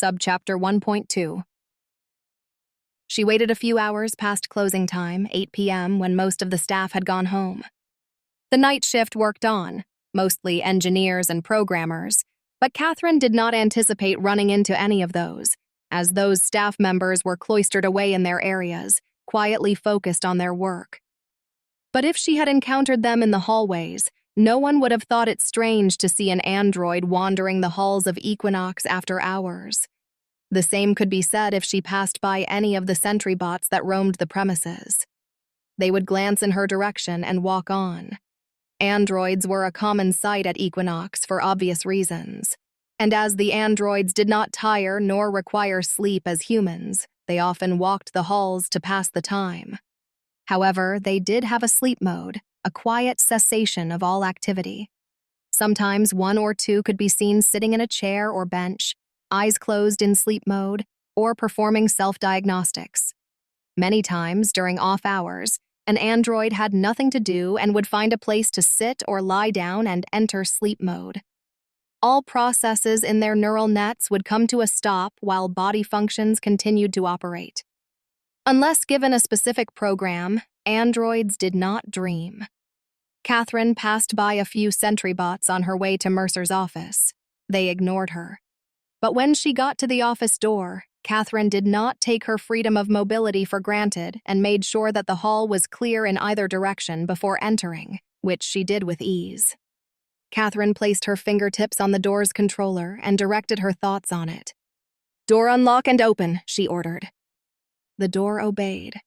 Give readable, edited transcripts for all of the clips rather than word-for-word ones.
Subchapter 1.2. She waited a few hours past closing time, 8 p.m., when most of the staff had gone home. The night shift worked on, mostly engineers and programmers, but Catherine did not anticipate running into any of those, as those staff members were cloistered away in their areas, quietly focused on their work. But if she had encountered them in the hallways, no one would have thought it strange to see an android wandering the halls of Equinox after hours. The same could be said if she passed by any of the sentry bots that roamed the premises. They would glance in her direction and walk on. Androids were a common sight at Equinox for obvious reasons, and as the androids did not tire nor require sleep as humans, they often walked the halls to pass the time. However, they did have a sleep mode, a quiet cessation of all activity. Sometimes one or two could be seen sitting in a chair or bench, eyes closed in sleep mode, or performing self-diagnostics. Many times, during off hours, an android had nothing to do and would find a place to sit or lie down and enter sleep mode. All processes in their neural nets would come to a stop while body functions continued to operate. Unless given a specific program, androids did not dream. Catherine passed by a few sentry bots on her way to Mercer's office. They ignored her. But when she got to the office door, Catherine did not take her freedom of mobility for granted and made sure that the hall was clear in either direction before entering, which she did with ease. Catherine placed her fingertips on the door's controller and directed her thoughts on it. "Door unlock and open," she ordered. The door obeyed,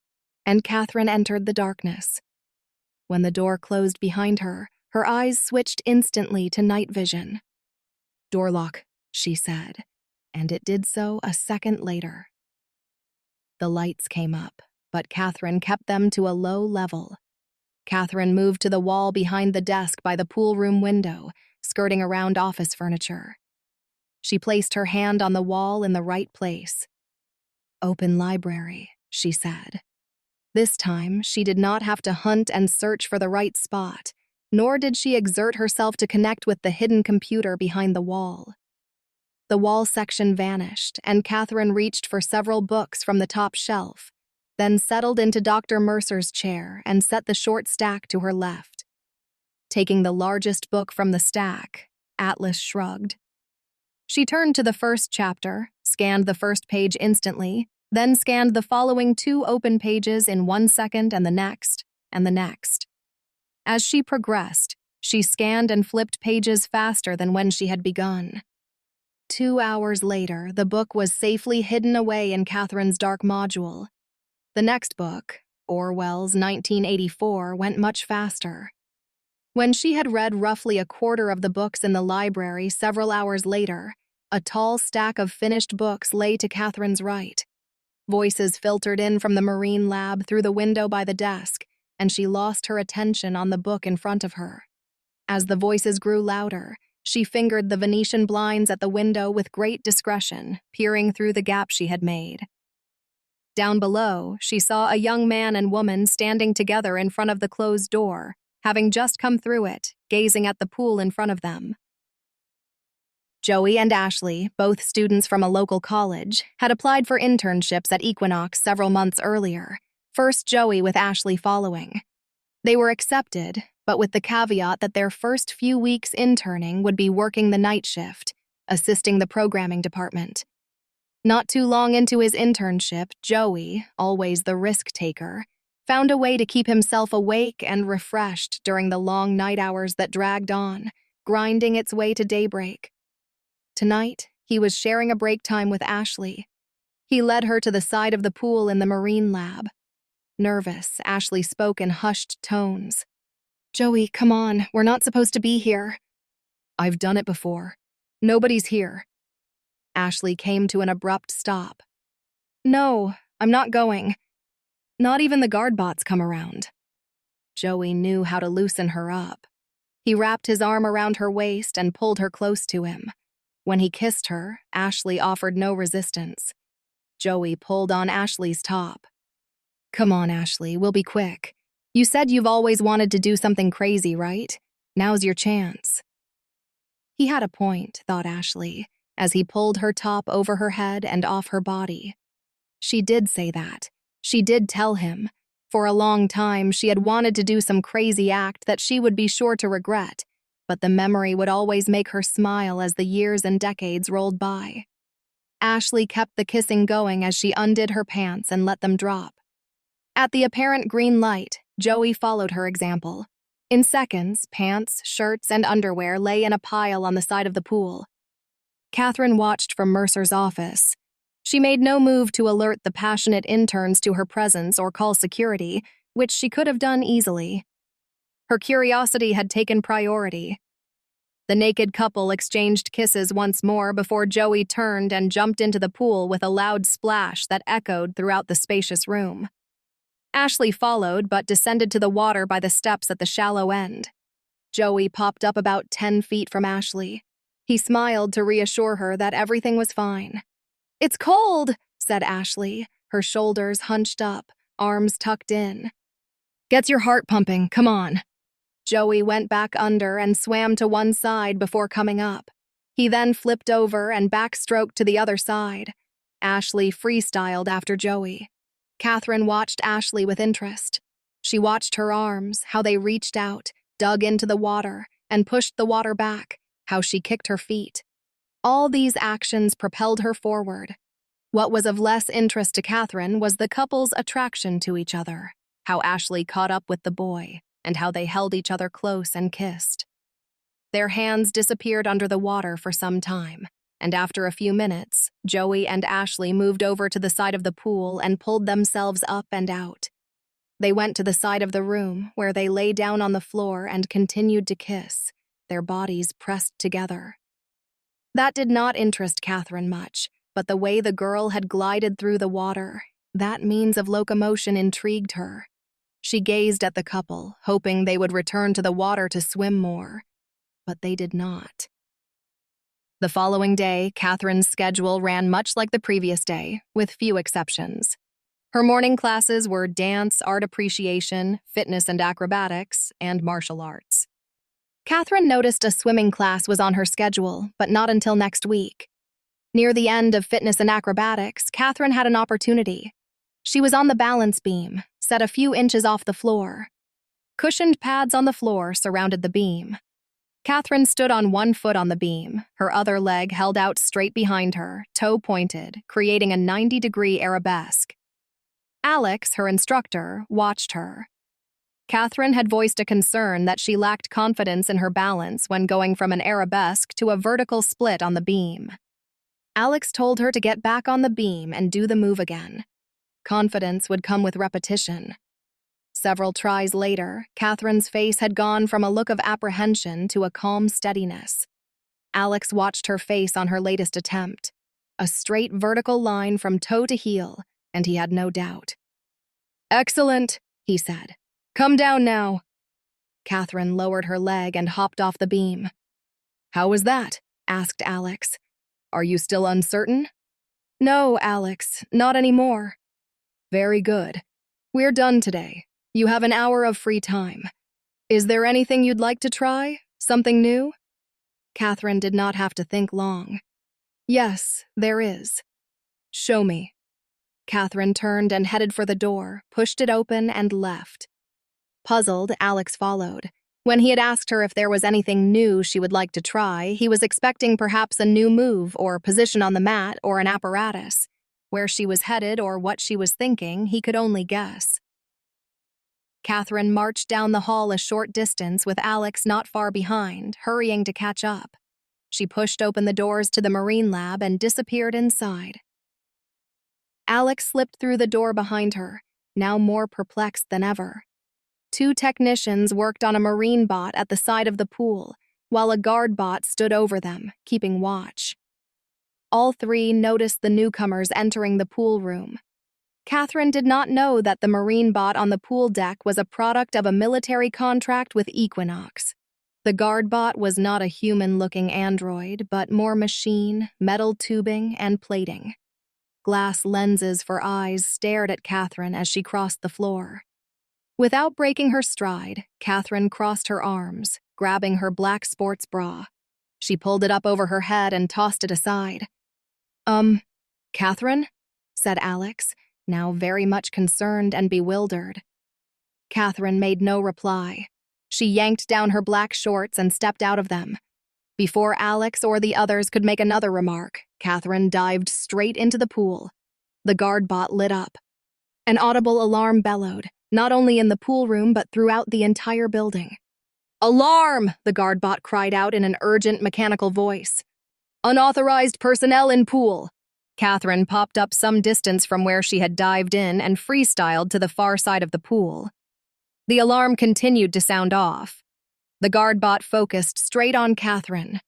and Catherine entered the darkness. When the door closed behind her, her eyes switched instantly to night vision. "Door lock," she said, and it did so a second later. The lights came up, but Catherine kept them to a low level. Catherine moved to the wall behind the desk by the pool room window, skirting around office furniture. She placed her hand on the wall in the right place. "Open library," she said. This time, she did not have to hunt and search for the right spot, nor did she exert herself to connect with the hidden computer behind the wall. The wall section vanished, and Catherine reached for several books from the top shelf, then settled into Dr. Mercer's chair and set the short stack to her left. Taking the largest book from the stack, Atlas shrugged. She turned to the first chapter, scanned the first page instantly, then scanned the following 2 open pages in 1 second and the next, and the next. As she progressed, she scanned and flipped pages faster than when she had begun. 2 hours later, the book was safely hidden away in Catherine's dark module. The next book, Orwell's 1984, went much faster. When she had read roughly a quarter of the books in the library several hours later, a tall stack of finished books lay to Catherine's right. Voices filtered in from the marine lab through the window by the desk, and she lost her attention on the book in front of her. As the voices grew louder, she fingered the Venetian blinds at the window with great discretion, peering through the gap she had made. Down below, she saw a young man and woman standing together in front of the closed door, having just come through it, gazing at the pool in front of them. Joey and Ashley, both students from a local college, had applied for internships at Equinox several months earlier, first Joey with Ashley following. They were accepted, but with the caveat that their first few weeks interning would be working the night shift, assisting the programming department. Not too long into his internship, Joey, always the risk-taker, found a way to keep himself awake and refreshed during the long night hours that dragged on, grinding its way to daybreak. Tonight, he was sharing a break time with Ashley. He led her to the side of the pool in the marine lab. Nervous, Ashley spoke in hushed tones. "Joey, come on, we're not supposed to be here." "I've done it before. Nobody's here." Ashley came to an abrupt stop. "No, I'm not going. Not even the guard bots come around." Joey knew how to loosen her up. He wrapped his arm around her waist and pulled her close to him. When he kissed her, Ashley offered no resistance. Joey pulled on Ashley's top. "Come on, Ashley, we'll be quick. You said you've always wanted to do something crazy, right? Now's your chance." He had a point, thought Ashley. as he pulled her top over her head and off her body. She did say that. She did tell him. For a long time, she had wanted to do some crazy act that she would be sure to regret, but the memory would always make her smile as the years and decades rolled by. Ashley kept the kissing going as she undid her pants and let them drop. At the apparent green light, Joey followed her example. In seconds, pants, shirts, and underwear lay in a pile on the side of the pool. Catherine watched from Mercer's office. She made no move to alert the passionate interns to her presence or call security, which she could have done easily. Her curiosity had taken priority. The naked couple exchanged kisses once more before Joey turned and jumped into the pool with a loud splash that echoed throughout the spacious room. Ashley followed but descended to the water by the steps at the shallow end. Joey popped up about 10 feet from Ashley. He smiled to reassure her that everything was fine. "It's cold," said Ashley, her shoulders hunched up, arms tucked in. "Gets your heart pumping, come on." Joey went back under and swam to one side before coming up. He then flipped over and backstroked to the other side. Ashley freestyled after Joey. Catherine watched Ashley with interest. She watched her arms, how they reached out, dug into the water, and pushed the water back, how she kicked her feet. All these actions propelled her forward. What was of less interest to Catherine was the couple's attraction to each other, how Ashley caught up with the boy, and how they held each other close and kissed. Their hands disappeared under the water for some time, and after a few minutes, Joey and Ashley moved over to the side of the pool and pulled themselves up and out. They went to the side of the room, where they lay down on the floor and continued to kiss, their bodies pressed together. That did not interest Catherine much, but the way the girl had glided through the water, that means of locomotion intrigued her. She gazed at the couple, hoping they would return to the water to swim more, but they did not. The following day, Catherine's schedule ran much like the previous day, with few exceptions. Her morning classes were dance, art appreciation, fitness and acrobatics, and martial arts. Catherine noticed a swimming class was on her schedule, but not until next week. Near the end of fitness and acrobatics, Catherine had an opportunity. She was on the balance beam, set a few inches off the floor. Cushioned pads on the floor surrounded the beam. Catherine stood on one foot on the beam, her other leg held out straight behind her, toe pointed, creating a 90-degree arabesque. Alex, her instructor, watched her. Catherine had voiced a concern that she lacked confidence in her balance when going from an arabesque to a vertical split on the beam. Alex told her to get back on the beam and do the move again. Confidence would come with repetition. Several tries later, Catherine's face had gone from a look of apprehension to a calm steadiness. Alex watched her face on her latest attempt. A straight vertical line from toe to heel, and he had no doubt. "Excellent," he said. "Come down now." Catherine lowered her leg and hopped off the beam. "How was that?" asked Alex. "Are you still uncertain?" "No, Alex, not anymore." "Very good. We're done today. You have an hour of free time. Is there anything you'd like to try? Something new?" Catherine did not have to think long. "Yes, there is." "Show me." Catherine turned and headed for the door, pushed it open, and left. Puzzled, Alex followed. When he had asked her if there was anything new she would like to try, he was expecting perhaps a new move or position on the mat or an apparatus. Where she was headed or what she was thinking, he could only guess. Catherine marched down the hall a short distance with Alex not far behind, hurrying to catch up. She pushed open the doors to the marine lab and disappeared inside. Alex slipped through the door behind her, now more perplexed than ever. 2 technicians worked on a marine bot at the side of the pool, while a guard bot stood over them, keeping watch. All 3 noticed the newcomers entering the pool room. Catherine did not know that the marine bot on the pool deck was a product of a military contract with Equinox. The guard bot was not a human-looking android, but more machine, metal tubing, and plating. Glass lenses for eyes stared at Catherine as she crossed the floor. Without breaking her stride, Catherine crossed her arms, grabbing her black sports bra. She pulled it up over her head and tossed it aside. Catherine? Said Alex, now very much concerned and bewildered. Catherine made no reply. She yanked down her black shorts and stepped out of them. Before Alex or the others could make another remark, Catherine dived straight into the pool. The guard bot lit up. An audible alarm bellowed, not only in the pool room but throughout the entire building. "Alarm!" the guard bot cried out in an urgent mechanical voice. "Unauthorized personnel in pool." Catherine popped up some distance from where she had dived in and freestyled to the far side of the pool. The alarm continued to sound off. The guard bot focused straight on Catherine.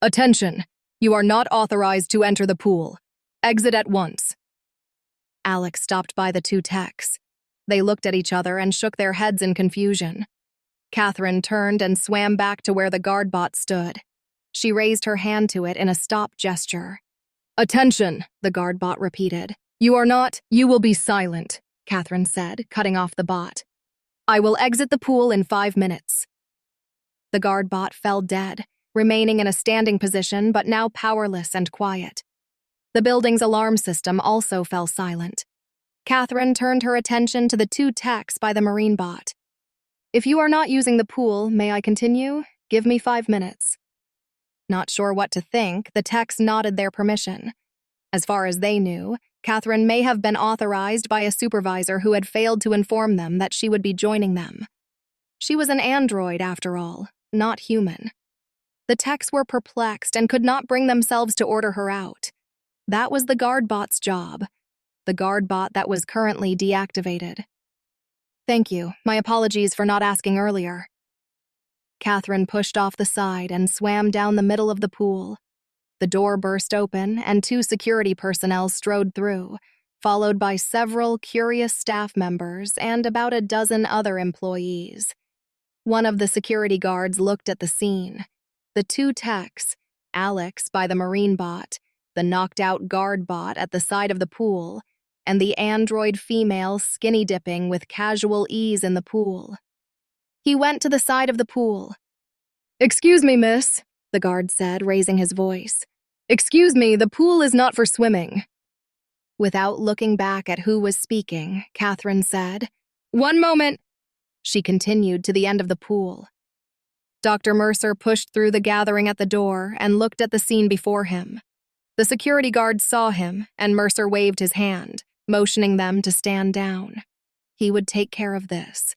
"Attention! You are not authorized to enter the pool. Exit at once." Alex stopped by the two techs. They looked at each other and shook their heads in confusion. Catherine turned and swam back to where the guard bot stood. She raised her hand to it in a stop gesture. "Attention," the guard bot repeated. "You will be silent," Catherine said, cutting off the bot. "I will exit the pool in 5 minutes." The guard bot fell dead, remaining in a standing position but now powerless and quiet. The building's alarm system also fell silent. Catherine turned her attention to the two techs by the marine bot. "If you are not using the pool, may I continue? Give me 5 minutes." Not sure what to think, the techs nodded their permission. As far as they knew, Catherine may have been authorized by a supervisor who had failed to inform them that she would be joining them. She was an android, after all, not human. The techs were perplexed and could not bring themselves to order her out. That was the guard bot's job. The guard bot that was currently deactivated. "Thank you. My apologies for not asking earlier." Catherine pushed off the side and swam down the middle of the pool. The door burst open and 2 security personnel strode through, followed by several curious staff members and about a dozen other employees. One of the security guards looked at the scene. The 2 techs, Alex by the marine bot, the knocked-out guard bot at the side of the pool, and the android female skinny dipping with casual ease in the pool. He went to the side of the pool. "Excuse me, miss," the guard said, raising his voice. "Excuse me, the pool is not for swimming." Without looking back at who was speaking, Catherine said, "One moment." She continued to the end of the pool. Dr. Mercer pushed through the gathering at the door and looked at the scene before him. The security guards saw him, and Mercer waved his hand, motioning them to stand down. He would take care of this.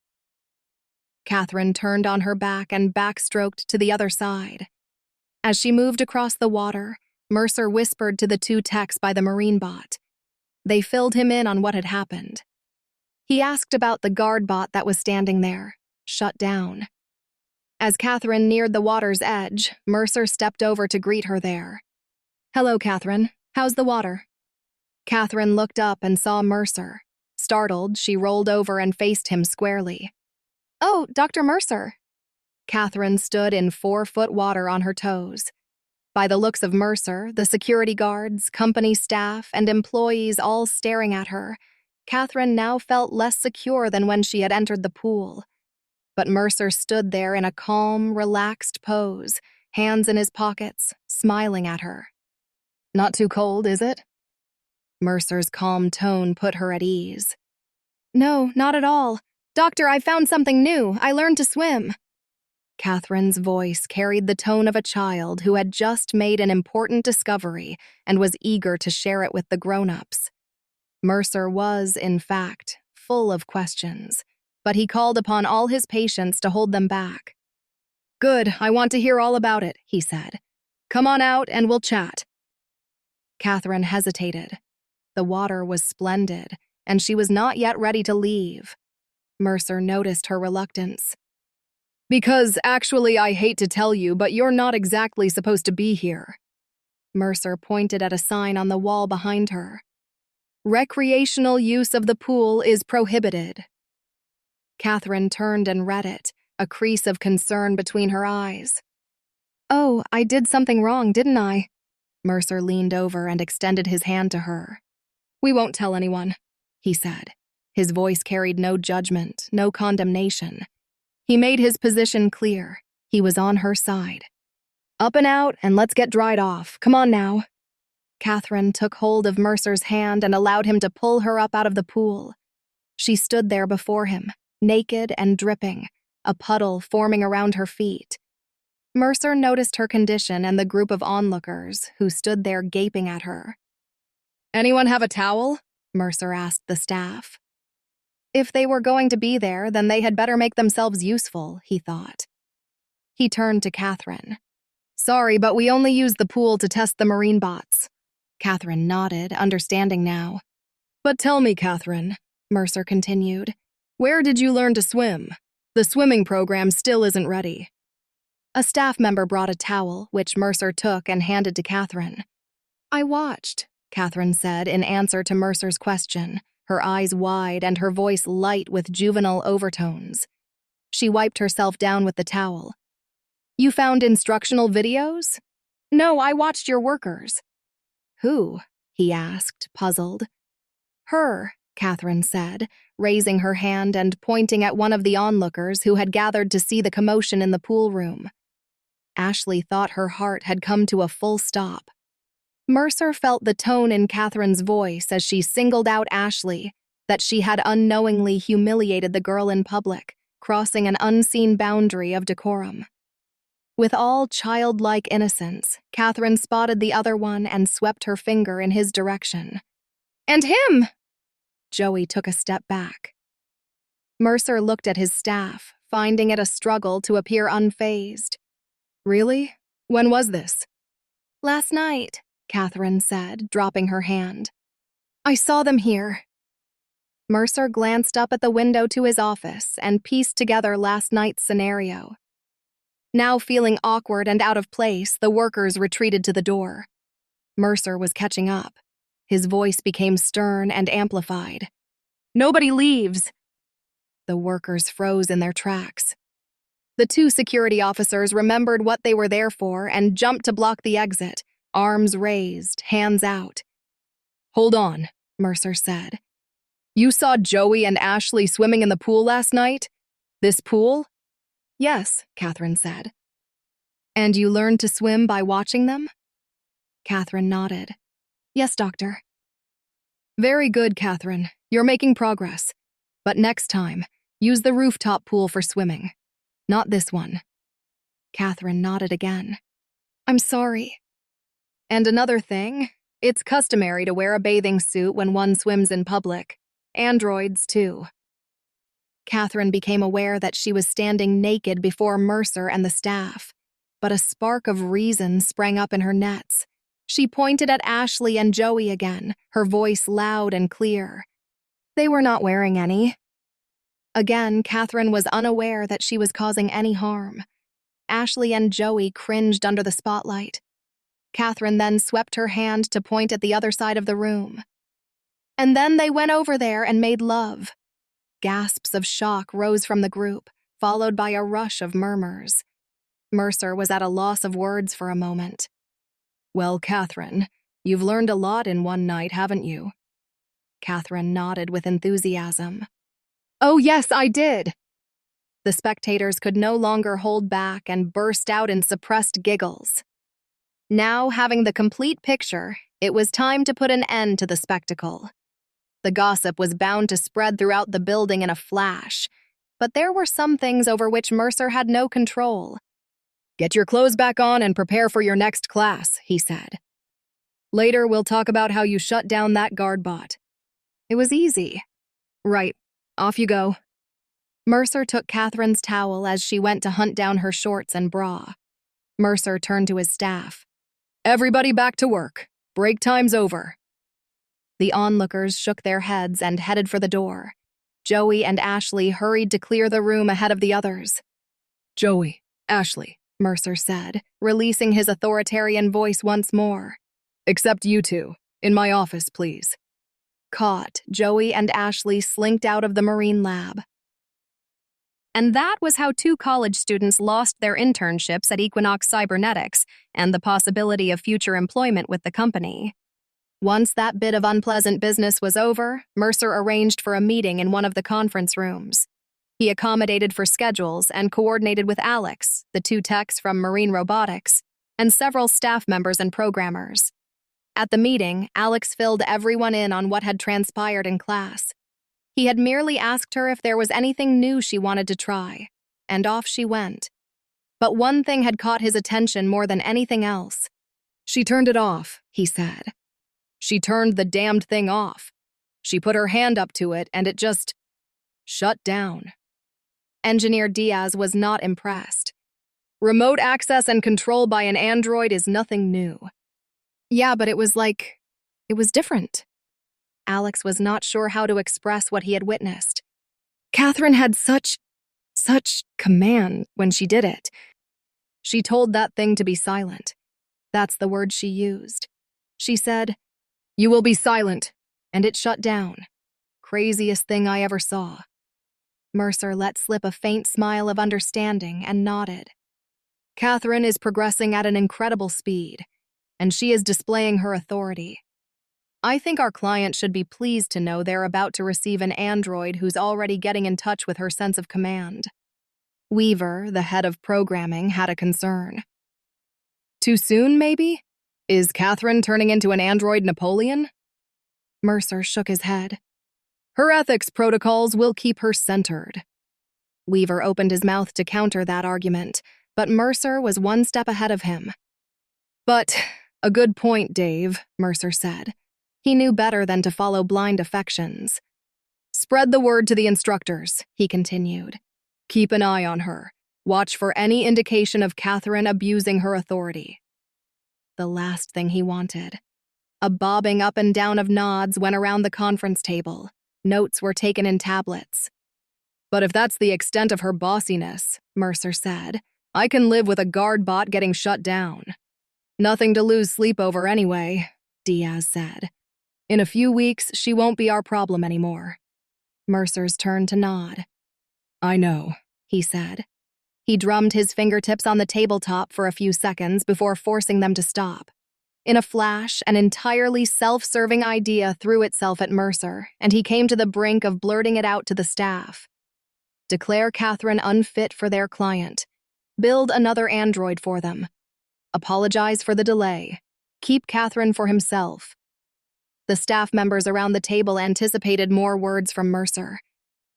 Catherine turned on her back and backstroked to the other side. As she moved across the water, Mercer whispered to the 2 techs by the marine bot. They filled him in on what had happened. He asked about the guard bot that was standing there, shut down. As Catherine neared the water's edge, Mercer stepped over to greet her there. "Hello, Catherine. How's the water?" Catherine looked up and saw Mercer. Startled, she rolled over and faced him squarely. "Oh, Dr. Mercer." Catherine stood in 4-foot water on her toes. By the looks of Mercer, the security guards, company staff, and employees all staring at her, Catherine now felt less secure than when she had entered the pool. But Mercer stood there in a calm, relaxed pose, hands in his pockets, smiling at her. "Not too cold, is it?" Mercer's calm tone put her at ease. "No, not at all. Doctor, I found something new. I learned to swim." Catherine's voice carried the tone of a child who had just made an important discovery and was eager to share it with the grown-ups. Mercer was, in fact, full of questions, but he called upon all his patients to hold them back. "Good, I want to hear all about it," he said. "Come on out and we'll chat." Catherine hesitated. The water was splendid, and she was not yet ready to leave. Mercer noticed her reluctance. "Because actually, I hate to tell you, but you're not exactly supposed to be here." Mercer pointed at a sign on the wall behind her. "Recreational use of the pool is prohibited." Catherine turned and read it, a crease of concern between her eyes. "Oh, I did something wrong, didn't I?" Mercer leaned over and extended his hand to her. "We won't tell anyone," he said. His voice carried no judgment, no condemnation. He made his position clear. He was on her side. Up and out, and let's get dried off. Come on now. Catherine took hold of Mercer's hand and allowed him to pull her up out of the pool. She stood there before him, naked and dripping, a puddle forming around her feet. Mercer noticed her condition and the group of onlookers who stood there gaping at her. "Anyone have a towel?" Mercer asked the staff. If they were going to be there, then they had better make themselves useful, he thought. He turned to Catherine. "Sorry, but we only used the pool to test the marine bots." Catherine nodded, understanding now. "But tell me, Catherine," Mercer continued, "where did you learn to swim? The swimming program still isn't ready." A staff member brought a towel, which Mercer took and handed to Catherine. "I watched," Catherine said in answer to Mercer's question, her eyes wide and her voice light with juvenile overtones. She wiped herself down with the towel. "You found instructional videos?" "No, I watched your workers." "Who?" he asked, puzzled. "Her," Catherine said, raising her hand and pointing at one of the onlookers who had gathered to see the commotion in the pool room. Ashley thought her heart had come to a full stop. Mercer felt the tone in Catherine's voice as she singled out Ashley, that she had unknowingly humiliated the girl in public, crossing an unseen boundary of decorum. With all childlike innocence, Catherine spotted the other one and swept her finger in his direction. "And him!" Joey took a step back. Mercer looked at his staff, finding it a struggle to appear unfazed. "Really? When was this?" "Last night," Catherine said, dropping her hand. "I saw them here." Mercer glanced up at the window to his office and pieced together last night's scenario. Now feeling awkward and out of place, the workers retreated to the door. Mercer was catching up. His voice became stern and amplified. "Nobody leaves!" The workers froze in their tracks. The two security officers remembered what they were there for and jumped to block the exit, arms raised, hands out. "Hold on," Mercer said. "You saw Joey and Ashley swimming in the pool last night? This pool?" "Yes," Catherine said. "And you learned to swim by watching them?" Catherine nodded. "Yes, doctor." "Very good, Catherine. You're making progress. But next time, use the rooftop pool for swimming. Not this one." Catherine nodded again. "I'm sorry." "And another thing, it's customary to wear a bathing suit when one swims in public. Androids, too." Catherine became aware that she was standing naked before Mercer and the staff, but a spark of reason sprang up in her nets. She pointed at Ashley and Joey again, her voice loud and clear. "They were not wearing any." Again, Catherine was unaware that she was causing any harm. Ashley and Joey cringed under the spotlight. Catherine then swept her hand to point at the other side of the room. "And then they went over there and made love." Gasps of shock rose from the group, followed by a rush of murmurs. Mercer was at a loss of words for a moment. "Well, Catherine, you've learned a lot in one night, haven't you?" Catherine nodded with enthusiasm. "Oh, yes, I did." The spectators could no longer hold back and burst out in suppressed giggles. Now, having the complete picture, it was time to put an end to the spectacle. The gossip was bound to spread throughout the building in a flash, but there were some things over which Mercer had no control. "Get your clothes back on and prepare for your next class," he said. "Later, we'll talk about how you shut down that guard bot." It was easy. "Right, off you go." Mercer took Catherine's towel as she went to hunt down her shorts and bra. Mercer turned to his staff. "Everybody back to work. Break time's over." The onlookers shook their heads and headed for the door. Joey and Ashley hurried to clear the room ahead of the others. "Joey, Ashley," Mercer said, releasing his authoritarian voice once more. "Except you two. In my office, please." Caught, Joey and Ashley slinked out of the marine lab. And that was how two college students lost their internships at Equinox Cybernetics and the possibility of future employment with the company. Once that bit of unpleasant business was over, Mercer arranged for a meeting in one of the conference rooms. He accommodated for schedules and coordinated with Alex, the two techs from Marine Robotics, and several staff members and programmers. At the meeting, Alex filled everyone in on what had transpired in class. He had merely asked her if there was anything new she wanted to try, and off she went. But one thing had caught his attention more than anything else. "She turned it off," he said. "She turned the damned thing off. She put her hand up to it, and it just shut down." Engineer Diaz was not impressed. "Remote access and control by an android is nothing new." "Yeah, but it was different." Alex was not sure how to express what he had witnessed. "Catherine had such command when she did it. She told that thing to be silent. That's the word she used. She said, 'You will be silent,' and it shut down. Craziest thing I ever saw." Mercer let slip a faint smile of understanding and nodded. "Catherine is progressing at an incredible speed, and she is displaying her authority. I think our client should be pleased to know they're about to receive an android who's already getting in touch with her sense of command." Weaver, the head of programming, had a concern. "Too soon, maybe? Is Catherine turning into an android Napoleon?" Mercer shook his head. "Her ethics protocols will keep her centered." Weaver opened his mouth to counter that argument, but Mercer was one step ahead of him. "But a good point, Dave," Mercer said. He knew better than to follow blind affections. "Spread the word to the instructors," he continued. "Keep an eye on her. Watch for any indication of Catherine abusing her authority." The last thing he wanted. A bobbing up and down of nods went around the conference table. Notes were taken in tablets. "But if that's the extent of her bossiness," Mercer said, "I can live with a guard bot getting shut down." "Nothing to lose sleep over anyway," Diaz said. "In a few weeks, she won't be our problem anymore." Mercer's turned to nod. "I know," he said. He drummed his fingertips on the tabletop for a few seconds before forcing them to stop. In a flash, an entirely self-serving idea threw itself at Mercer, and he came to the brink of blurting it out to the staff. Declare Catherine unfit for their client. Build another android for them. Apologize for the delay. Keep Catherine for himself. The staff members around the table anticipated more words from Mercer.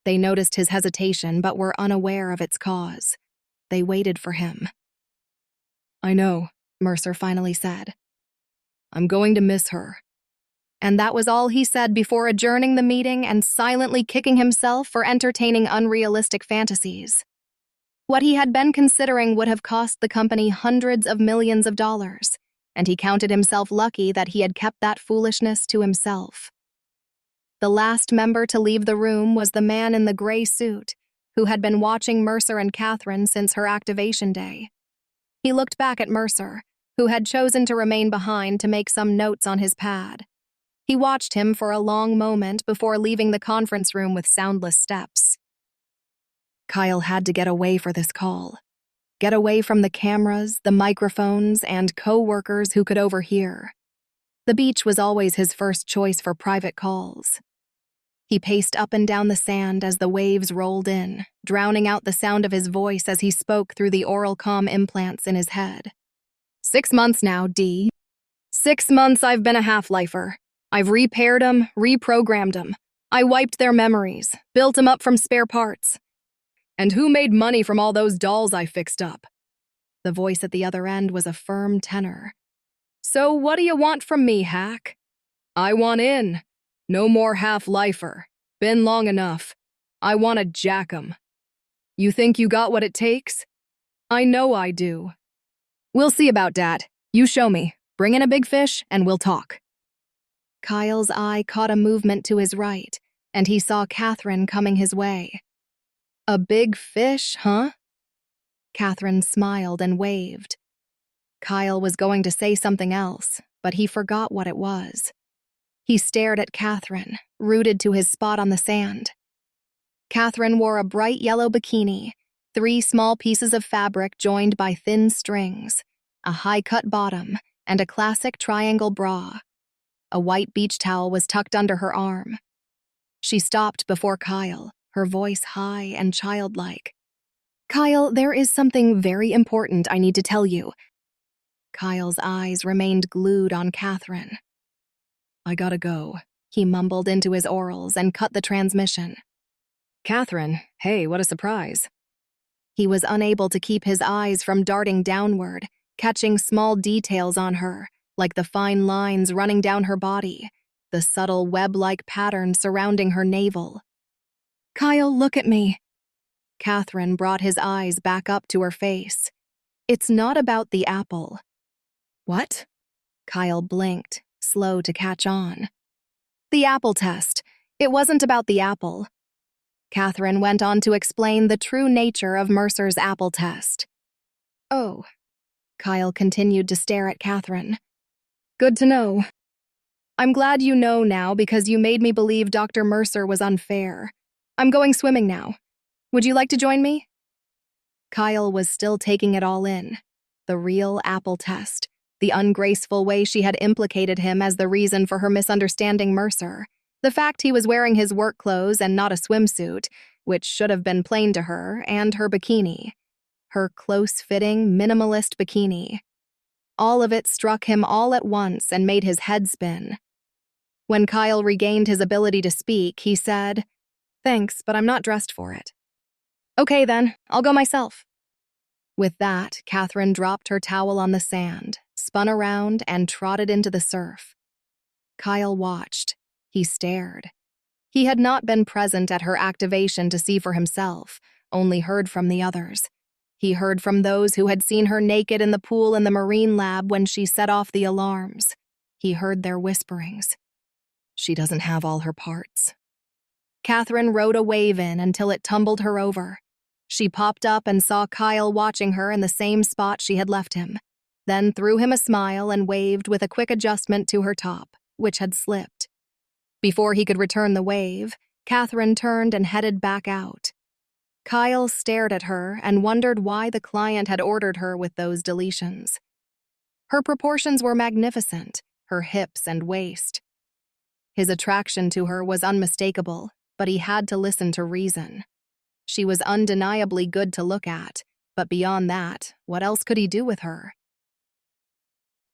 They noticed his hesitation but were unaware of its cause. They waited for him. "I know," Mercer finally said. "I'm going to miss her." And that was all he said before adjourning the meeting and silently kicking himself for entertaining unrealistic fantasies. What he had been considering would have cost the company hundreds of millions of dollars, and he counted himself lucky that he had kept that foolishness to himself. The last member to leave the room was the man in the gray suit, who had been watching Mercer and Catherine since her activation day. He looked back at Mercer, who had chosen to remain behind to make some notes on his pad. He watched him for a long moment before leaving the conference room with soundless steps. Kyle had to get away for this call. Get away from the cameras, the microphones, and co-workers who could overhear. The beach was always his first choice for private calls. He paced up and down the sand as the waves rolled in, drowning out the sound of his voice as he spoke through the oral comm implants in his head. 6 months now, D. 6 months I've been a half-lifer. I've repaired them, reprogrammed them. I wiped their memories, built them up from spare parts. And who made money from all those dolls I fixed up? The voice at the other end was a firm tenor. So what do you want from me, hack? I want in. No more half-lifer. Been long enough. I want to jack 'em. You think you got what it takes? I know I do. We'll see about dat. You show me. Bring in a big fish, and we'll talk. Kyle's eye caught a movement to his right, and he saw Catherine coming his way. A big fish, huh? Catherine smiled and waved. Kyle was going to say something else, but he forgot what it was. He stared at Catherine, rooted to his spot on the sand. Catherine wore a bright yellow bikini, 3 small pieces of fabric joined by thin strings, a high-cut bottom, and a classic triangle bra. A white beach towel was tucked under her arm. She stopped before Kyle, her voice high and childlike. Kyle, there is something very important I need to tell you. Kyle's eyes remained glued on Catherine. "I gotta go," he mumbled into his orals and cut the transmission. "Catherine, hey, what a surprise." He was unable to keep his eyes from darting downward, catching small details on her, like the fine lines running down her body, the subtle web-like pattern surrounding her navel. "Kyle, look at me." Catherine brought his eyes back up to her face. "It's not about the apple." "What?" Kyle blinked, slow to catch on. "The apple test. It wasn't about the apple." Catherine went on to explain the true nature of Mercer's apple test. "Oh." Kyle continued to stare at Catherine. "Good to know. I'm glad you know now because you made me believe Dr. Mercer was unfair. I'm going swimming now. Would you like to join me?" Kyle was still taking it all in. The real apple test, the ungraceful way she had implicated him as the reason for her misunderstanding Mercer, the fact he was wearing his work clothes and not a swimsuit, which should have been plain to her, and her bikini. Her close-fitting, minimalist bikini. All of it struck him all at once and made his head spin. When Kyle regained his ability to speak, he said, "Thanks, but I'm not dressed for it." "Okay then, I'll go myself." With that, Catherine dropped her towel on the sand, spun around, and trotted into the surf. Kyle watched. He stared. He had not been present at her activation to see for himself, only heard from the others. He heard from those who had seen her naked in the pool in the marine lab when she set off the alarms. He heard their whisperings. "She doesn't have all her parts." Catherine rode a wave in until it tumbled her over. She popped up and saw Kyle watching her in the same spot she had left him, then threw him a smile and waved with a quick adjustment to her top, which had slipped. Before he could return the wave, Catherine turned and headed back out. Kyle stared at her and wondered why the client had ordered her with those deletions. Her proportions were magnificent, her hips and waist. His attraction to her was unmistakable, but he had to listen to reason. She was undeniably good to look at, but beyond that, what else could he do with her?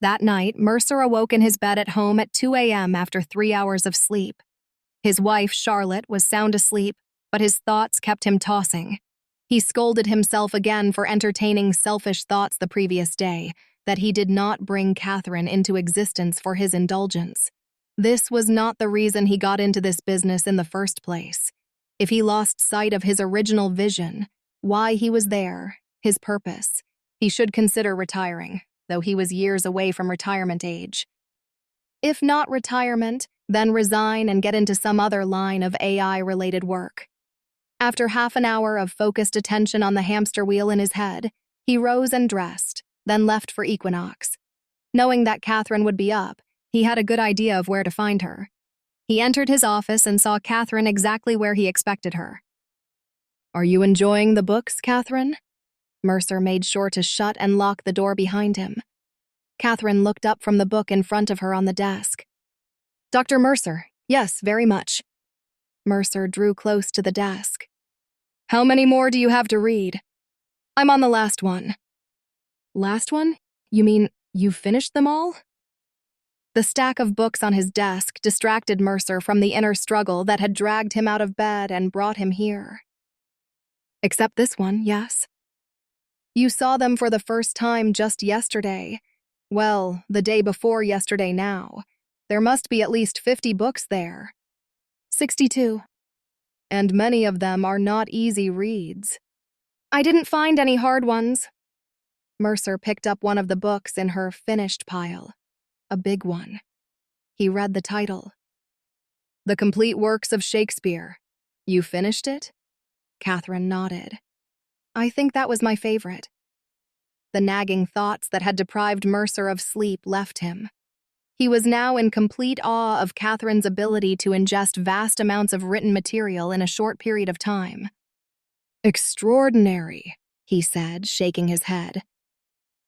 That night, Mercer awoke in his bed at home at 2 a.m. after 3 hours of sleep. His wife, Charlotte, was sound asleep, but his thoughts kept him tossing. He scolded himself again for entertaining selfish thoughts the previous day, that he did not bring Catherine into existence for his indulgence. This was not the reason he got into this business in the first place. If he lost sight of his original vision, why he was there, his purpose, he should consider retiring, though he was years away from retirement age. If not retirement, then resign and get into some other line of AI-related work. After half an hour of focused attention on the hamster wheel in his head, he rose and dressed, then left for Equinox. Knowing that Catherine would be up, he had a good idea of where to find her. He entered his office and saw Catherine exactly where he expected her. "Are you enjoying the books, Catherine?" Mercer made sure to shut and lock the door behind him. Catherine looked up from the book in front of her on the desk. "Dr. Mercer, yes, very much." Mercer drew close to the desk. "How many more do you have to read?" "I'm on the last one." "Last one? You mean you've finished them all?" The stack of books on his desk distracted Mercer from the inner struggle that had dragged him out of bed and brought him here. "Except this one, yes." "You saw them for the first time just yesterday. Well, the day before yesterday now. There must be at least 50 books there." 62. "And many of them are not easy reads." "I didn't find any hard ones." Mercer picked up one of the books in her finished pile. A big one. He read the title. "The Complete Works of Shakespeare. You finished it?" Catherine nodded. "I think that was my favorite." The nagging thoughts that had deprived Mercer of sleep left him. He was now in complete awe of Catherine's ability to ingest vast amounts of written material in a short period of time. "Extraordinary," he said, shaking his head.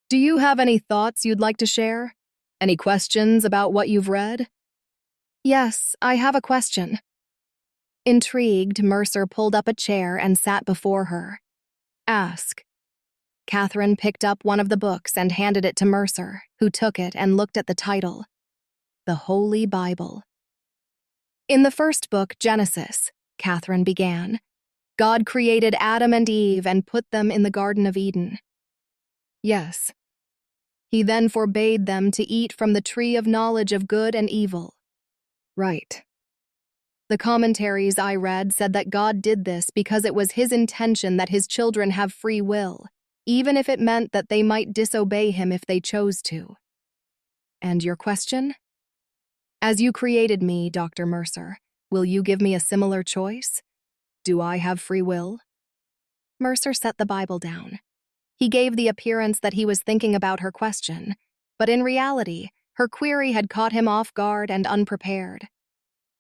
"Do you have any thoughts you'd like to share? Any questions about what you've read?" "Yes, I have a question." Intrigued, Mercer pulled up a chair and sat before her. "Ask." Catherine picked up one of the books and handed it to Mercer, who took it and looked at the title, The Holy Bible. In the first book, Genesis, Catherine began, God created Adam and Eve and put them in the Garden of Eden. Yes. He then forbade them to eat from the tree of knowledge of good and evil. Right. The commentaries I read said that God did this because it was his intention that his children have free will, even if it meant that they might disobey him if they chose to. And your question? As you created me, Dr. Mercer, will you give me a similar choice? Do I have free will? Mercer set the Bible down. He gave the appearance that he was thinking about her question, but in reality, her query had caught him off guard and unprepared.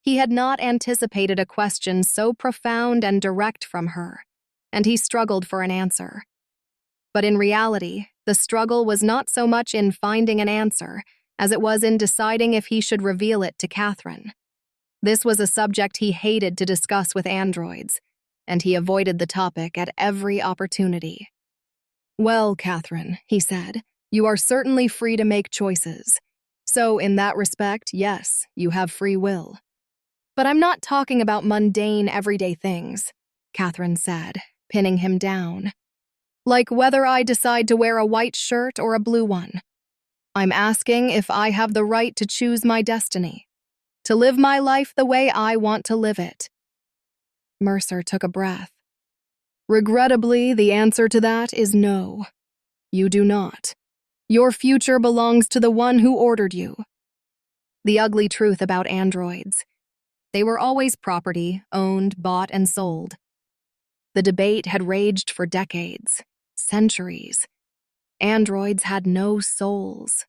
He had not anticipated a question so profound and direct from her, and he struggled for an answer. But in reality, the struggle was not so much in finding an answer as it was in deciding if he should reveal it to Catherine. This was a subject he hated to discuss with androids, and he avoided the topic at every opportunity. Well, Catherine, he said, you are certainly free to make choices. So, in that respect, yes, you have free will. But I'm not talking about mundane, everyday things, Catherine said, pinning him down. Like whether I decide to wear a white shirt or a blue one. I'm asking if I have the right to choose my destiny, to live my life the way I want to live it. Mercer took a breath. Regrettably, the answer to that is no. You do not. Your future belongs to the one who ordered you. The ugly truth about androids. They were always property, owned, bought, and sold. The debate had raged for decades, centuries. Androids had no souls.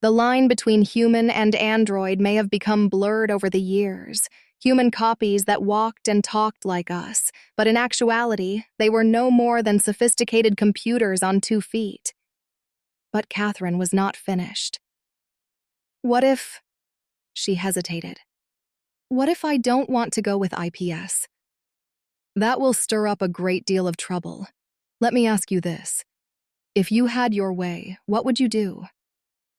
The line between human and android may have become blurred over the years, human copies that walked and talked like us, but in actuality, they were no more than sophisticated computers on 2 feet. But Catherine was not finished. What if... She hesitated. What if I don't want to go with IPS? That will stir up a great deal of trouble. Let me ask you this. If you had your way, what would you do?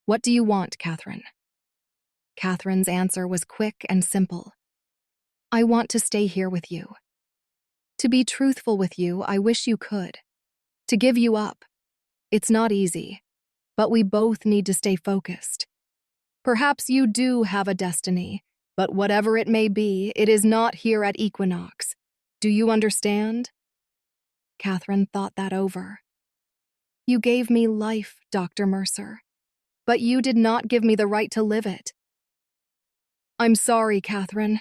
What do you want, Catherine? Catherine's answer was quick and simple. I want to stay here with you. To be truthful with you, I wish you could. To give you up. It's not easy, but we both need to stay focused. Perhaps you do have a destiny, but whatever it may be, it is not here at Equinox. Do you understand? Catherine thought that over. You gave me life, Dr. Mercer, but you did not give me the right to live it. I'm sorry, Catherine.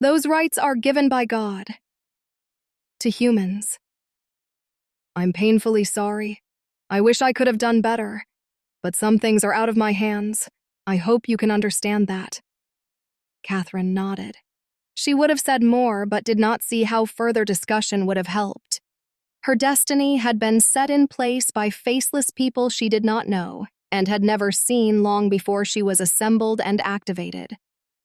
Those rights are given by God. To humans. I'm painfully sorry. I wish I could have done better, but some things are out of my hands. I hope you can understand that. Catherine nodded. She would have said more, but did not see how further discussion would have helped. Her destiny had been set in place by faceless people she did not know and had never seen long before she was assembled and activated.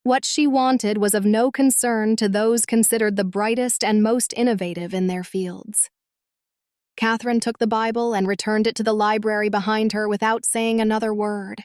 What she wanted was of no concern to those considered the brightest and most innovative in their fields. Catherine took the Bible and returned it to the library behind her without saying another word.